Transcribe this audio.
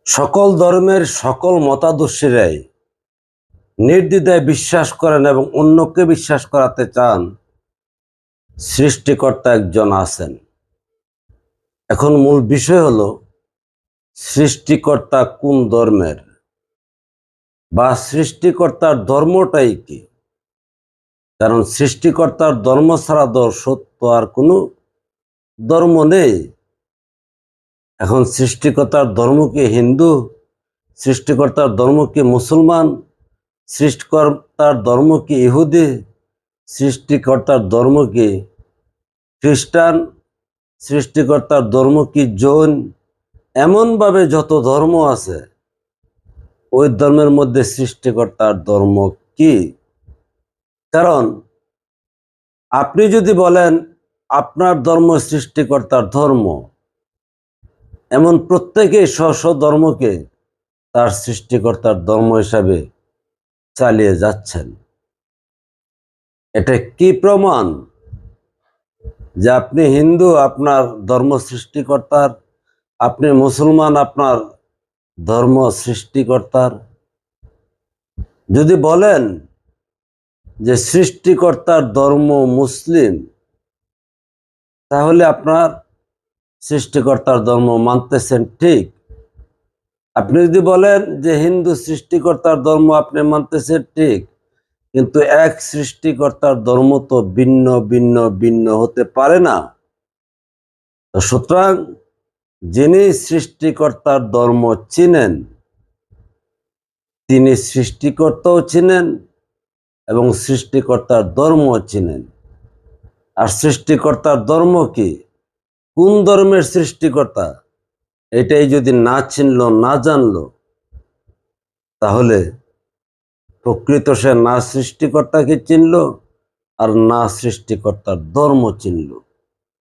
সকল ধর্মের সকল মতাদর্শীরাই নির্দ্বিধায় বিশ্বাস করেন এবং অন্যকে বিশ্বাস করাতে চান সৃষ্টিকর্তা একজন আছেন। এখন মূল বিষয় হলো সৃষ্টিকর্তা কোন ধর্মের বা সৃষ্টিকর্তার ধর্মটাই কি। কারণ সৃষ্টিকর্তার ধর্ম ছাড়া সত্য আর কোনো ধর্ম নেই। এখন সৃষ্টিকর্তার ধর্ম কি হিন্দু, সৃষ্টিকর্তার ধর্ম কি মুসলমান, সৃষ্টিকর্তার ধর্ম কি ইহুদি, সৃষ্টিকর্তার ধর্ম কি খ্রিস্টান, সৃষ্টিকর্তার ধর্ম কি জৈন, এমনভাবে যত ধর্ম আছে ওই ধর্মের মধ্যে সৃষ্টিকর্তার ধর্ম কি। কারণ আপনি যদি বলেন আপনার ধর্ম সৃষ্টিকর্তার ধর্ম, এমন প্রত্যেকেই স্ব ধর্মকে তার সৃষ্টিকর্তার ধর্ম হিসাবে চালিয়ে যাচ্ছেন। এটা কি প্রমাণ যে আপনি হিন্দু, আপনার ধর্ম সৃষ্টিকর্তার, আপনি মুসলমান, আপনার ধর্ম সৃষ্টিকর্তার? যদি বলেন যে সৃষ্টিকর্তার ধর্ম মুসলিম, তাহলে আপনার সৃষ্টিকর্তার ধর্ম মানতেছেন ঠিক। আপনি যদি বলেন যে হিন্দু সৃষ্টিকর্তার ধর্ম আপনি মানতেছেন ঠিক, কিন্তু এক সৃষ্টিকর্তার ধর্ম তো ভিন্ন ভিন্ন ভিন্ন হতে পারে না। সুতরাং যিনি সৃষ্টিকর্তার ধর্ম চিনেন তিনি সৃষ্টিকর্তাও চিনেন এবং সৃষ্টিকর্তার ধর্মও চিনেন। আর সৃষ্টিকর্তার ধর্ম কি, কোন ধর্মের সৃষ্টিকর্তা, এটাই যদি না চিনলো না জানলো, তাহলে প্রকৃত সে না সৃষ্টিকর্তাকে চিনল আর না সৃষ্টিকর্তার ধর্ম চিনল।